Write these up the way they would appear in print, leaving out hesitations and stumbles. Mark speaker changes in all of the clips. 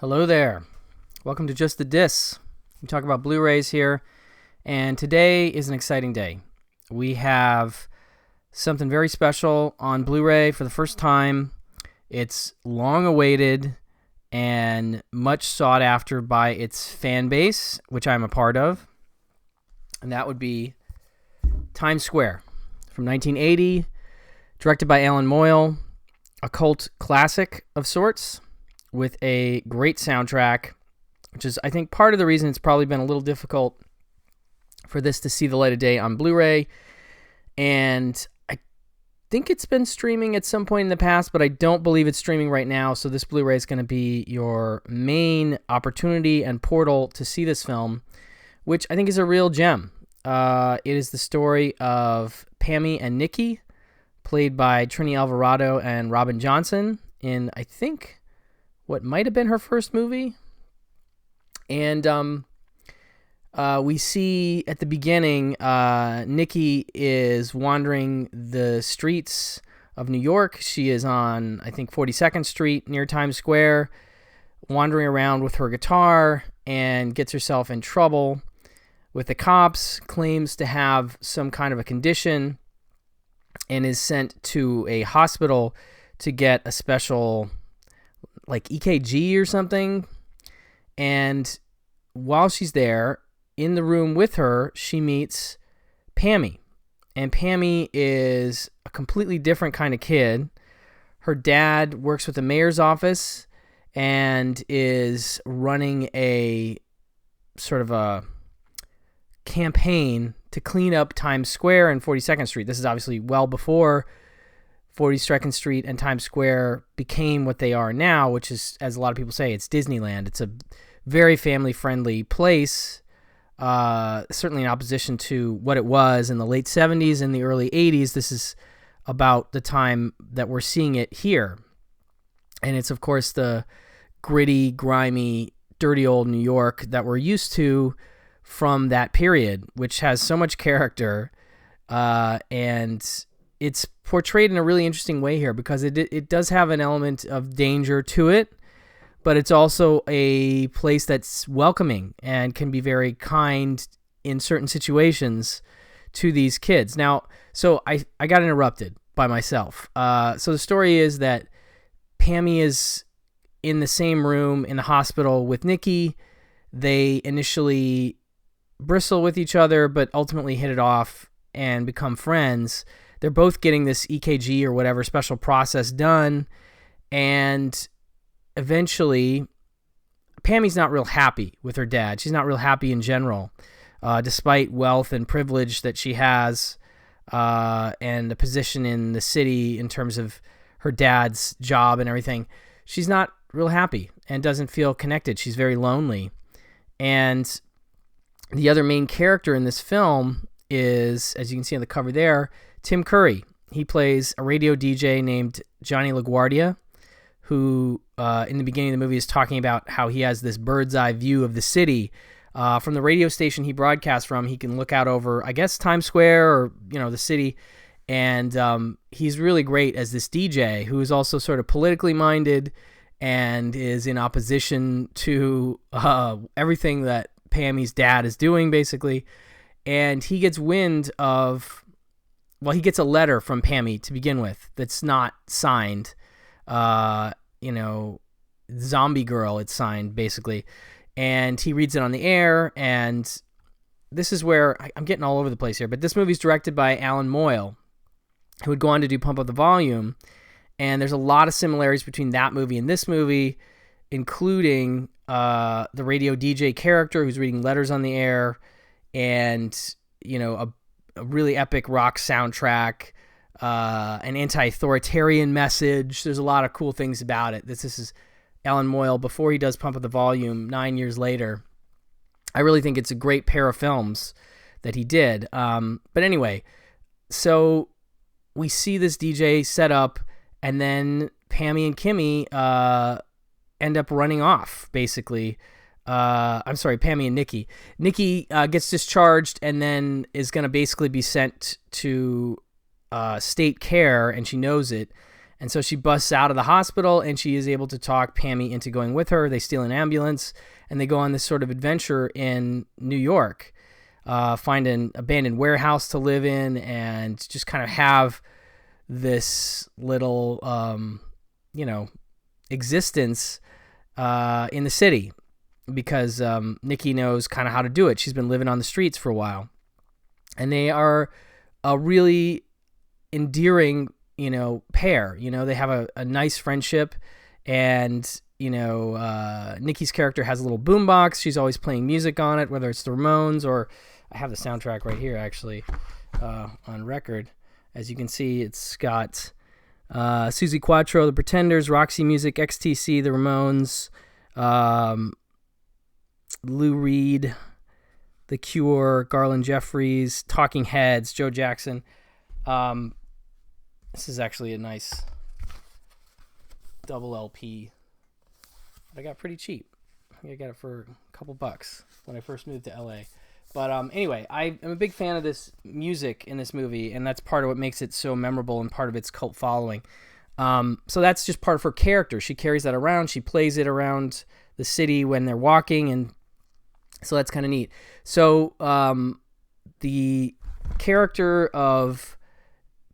Speaker 1: Hello there. Welcome to Just the Dis. We talk about Blu-rays here, and today is an exciting day. We have something very special on Blu-ray for the first time. It's long awaited and much sought after by its fan base, which I'm a part of, and that would be Times Square from 1980, directed by Alan Moyle, a cult classic of sorts, with a great soundtrack, which is, I think, part of the reason it's probably been a little difficult for this to see the light of day on Blu-ray. And I think it's been streaming at some point in the past, but I don't believe it's streaming right now. So this Blu-ray is going to be your main opportunity and portal to see this film, which I think is a real gem. It is the story of Pammy and Nikki, played by Trini Alvarado and Robin Johnson in, I think, what might have been her first movie. And we see at the beginning, Nikki is wandering the streets of New York. She is on, I think, 42nd Street near Times Square, wandering around with her guitar, and gets herself in trouble with the cops, claims to have some kind of a condition, and is sent to a hospital to get a special, like, EKG or something. And while she's there, in the room with her, she meets Pammy. And Pammy is a completely different kind of kid. Her dad works with the mayor's office and is running a sort of a campaign to clean up Times Square and 42nd Street. This is obviously well before 42nd Street and Times Square became what they are now, which is, as a lot of people say, it's Disneyland. It's a very family-friendly place, certainly in opposition to what it was in the late 70s and the early 80s. This is about the time that we're seeing it here. And it's, of course, the gritty, grimy, dirty old New York that we're used to from that period, which has so much character, and it's portrayed in a really interesting way here because it does have an element of danger to it, but it's also a place that's welcoming and can be very kind in certain situations to these kids. Now, so I got interrupted by myself. So the story is that Pammy is in the same room in the hospital with Nikki. They initially bristle with each other, but ultimately hit it off and become friends. They're both getting this EKG or whatever special process done, and eventually Pammy's not real happy with her dad. She's not real happy in general, despite wealth and privilege that she has, and a position in the city in terms of her dad's job and everything. She's not real happy and doesn't feel connected. She's very lonely. And the other main character in this film is, as you can see on the cover there, Tim Curry. He plays a radio DJ named Johnny LaGuardia, who in the beginning of the movie is talking about how he has this bird's eye view of the city. From the radio station he broadcasts from, he can look out over, I guess, Times Square or, the city. And he's really great as this DJ who is also sort of politically minded and is in opposition to everything that Pammy's dad is doing, basically. And he gets wind of, well, he gets a letter from Pammy to begin with that's not signed. Zombie Girl, it's signed, basically. And he reads it on the air, and this is where I'm getting all over the place here, but this movie's directed by Alan Moyle, who would go on to do Pump Up the Volume. And there's a lot of similarities between that movie and this movie, including the radio DJ character who's reading letters on the air, and a really epic rock soundtrack, an anti-authoritarian message. There's a lot of cool things about it. This is Alan Moyle before he does Pump Up the Volume 9 years later. I really think it's a great pair of films that he did. But anyway, so we see this DJ set up, and then Pammy and Kimmy end up running off, basically. I'm sorry, Pammy and Nikki. Nikki gets discharged and then is going to basically be sent to state care, and she knows it. And so she busts out of the hospital, and she is able to talk Pammy into going with her. They steal an ambulance, and they go on this sort of adventure in New York, find an abandoned warehouse to live in, and just kind of have this little, existence in the city, because Nikki knows kind of how to do it. She's been living on the streets for a while. And they are a really endearing, pair. They have a nice friendship, and, Nikki's character has a little boombox. She's always playing music on it, whether it's the Ramones or I have the soundtrack right here, actually, on record. As you can see, it's got Suzi Quatro, The Pretenders, Roxy Music, XTC, The Ramones, Lou Reed, The Cure, Garland Jeffries, Talking Heads, Joe Jackson. This is actually a nice double LP that I got pretty cheap. I got it for a couple bucks when I first moved to LA. But anyway, I am a big fan of this music in this movie, and that's part of what makes it so memorable and part of its cult following. So that's just part of her character. She carries that around. She plays it around the city when they're walking, and so that's kind of neat. So the character of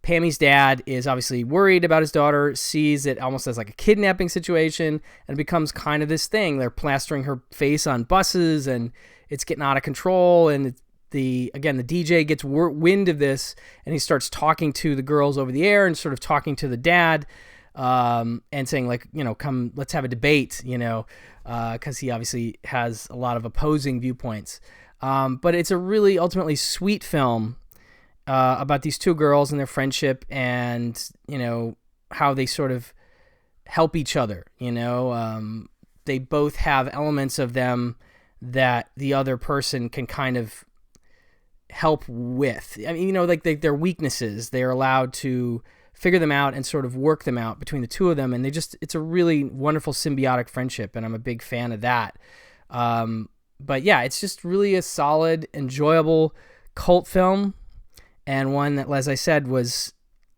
Speaker 1: Pammy's dad is obviously worried about his daughter, sees it almost as like a kidnapping situation, and it becomes kind of this thing. They're plastering her face on buses, and it's getting out of control. And the DJ gets wind of this, and he starts talking to the girls over the air and sort of talking to the dad, and saying, like, come, let's have a debate, because he obviously has a lot of opposing viewpoints. But it's a really ultimately sweet film about these two girls and their friendship, and how they sort of help each other. They both have elements of them that the other person can kind of help with. I mean, like their weaknesses, they're allowed to figure them out and sort of work them out between the two of them, and it's a really wonderful symbiotic friendship, and I'm a big fan of that. But yeah, it's just really a solid, enjoyable cult film, and one that, as I said, was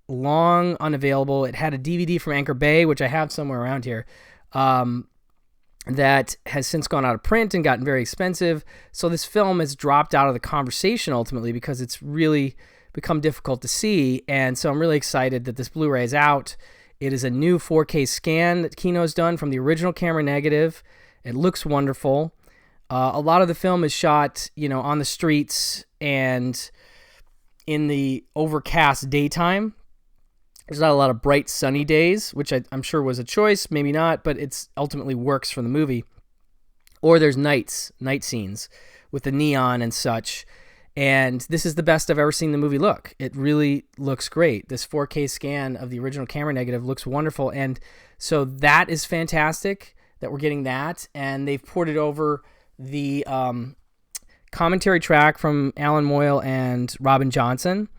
Speaker 1: long unavailable. It had a DVD from Anchor Bay, which I have somewhere around here, that has since gone out of print and gotten very expensive. So this film has dropped out of the conversation ultimately because it's really become difficult to see. And so I'm really excited that this Blu-ray is out. It is a new 4K scan that Kino's done from the original camera negative. It looks wonderful. A lot of the film is shot, on the streets and in the overcast daytime. There's not a lot of bright sunny days, which I'm sure was a choice, maybe not, but it's ultimately works for the movie. Or there's night scenes with the neon and such. And this is the best I've ever seen the movie look. It really looks great. This 4K scan of the original camera negative looks wonderful. And so that is fantastic that we're getting that. And they've ported over the commentary track from Alan Moyle and Robin Johnson.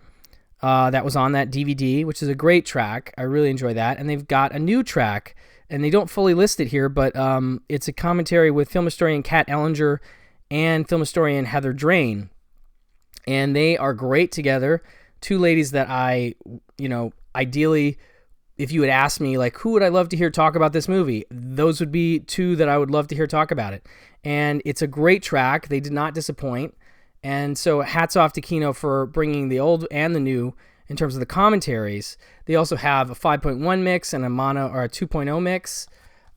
Speaker 1: That was on that DVD, which is a great track. I really enjoy that. And they've got a new track, and they don't fully list it here, but it's a commentary with film historian Kat Ellinger and film historian Heather Drain. And they are great together. Two ladies that I, ideally, if you had asked me, like, who would I love to hear talk about this movie? Those would be two that I would love to hear talk about it. And it's a great track. They did not disappoint. And so hats off to Kino for bringing the old and the new in terms of the commentaries. They also have a 5.1 mix and a mono or a 2.0 mix.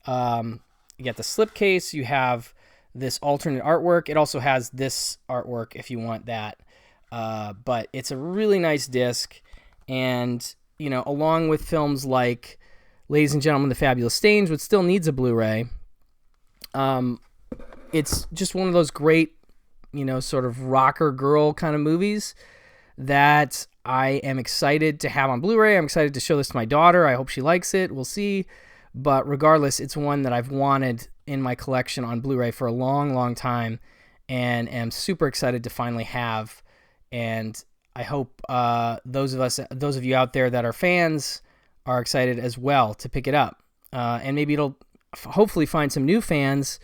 Speaker 1: You got the slipcase. You have this alternate artwork. It also has this artwork if you want that. But it's a really nice disc. And, along with films like Ladies and Gentlemen, The Fabulous Stains, which still needs a Blu-ray, it's just one of those great, sort of rocker girl kind of movies that I am excited to have on Blu-ray. I'm excited to show this to my daughter. I hope she likes it. We'll see. But regardless, it's one that I've wanted in my collection on Blu-ray for a long, long time, and am super excited to finally have. And I hope those of you out there that are fans are excited as well to pick it up. And maybe it'll hopefully find some new fans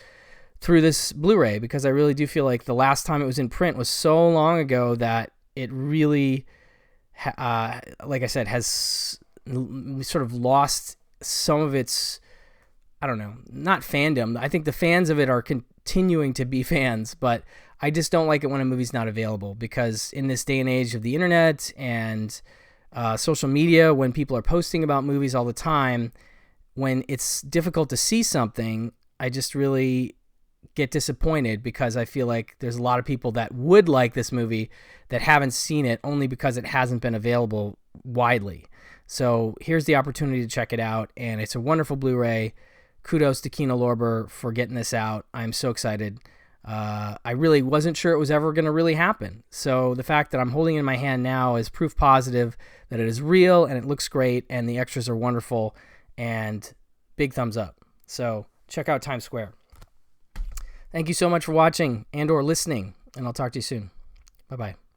Speaker 1: through this Blu-ray, because I really do feel like the last time it was in print was so long ago that it really, like I said, has sort of lost some of its, I don't know, not fandom. I think the fans of it are continuing to be fans, but I just don't like it when a movie's not available, because in this day and age of the internet and social media, when people are posting about movies all the time, when it's difficult to see something, I just really get disappointed, because I feel like there's a lot of people that would like this movie that haven't seen it only because it hasn't been available widely. So here's the opportunity to check it out, and it's a wonderful Blu-ray. Kudos to Kino Lorber for getting this out. I'm so excited. I really wasn't sure it was ever going to really happen. So the fact that I'm holding it in my hand now is proof positive that it is real, and it looks great, and the extras are wonderful, and big thumbs up. So check out Times Square. Thank you so much for watching and or listening, and I'll talk to you soon. Bye-bye.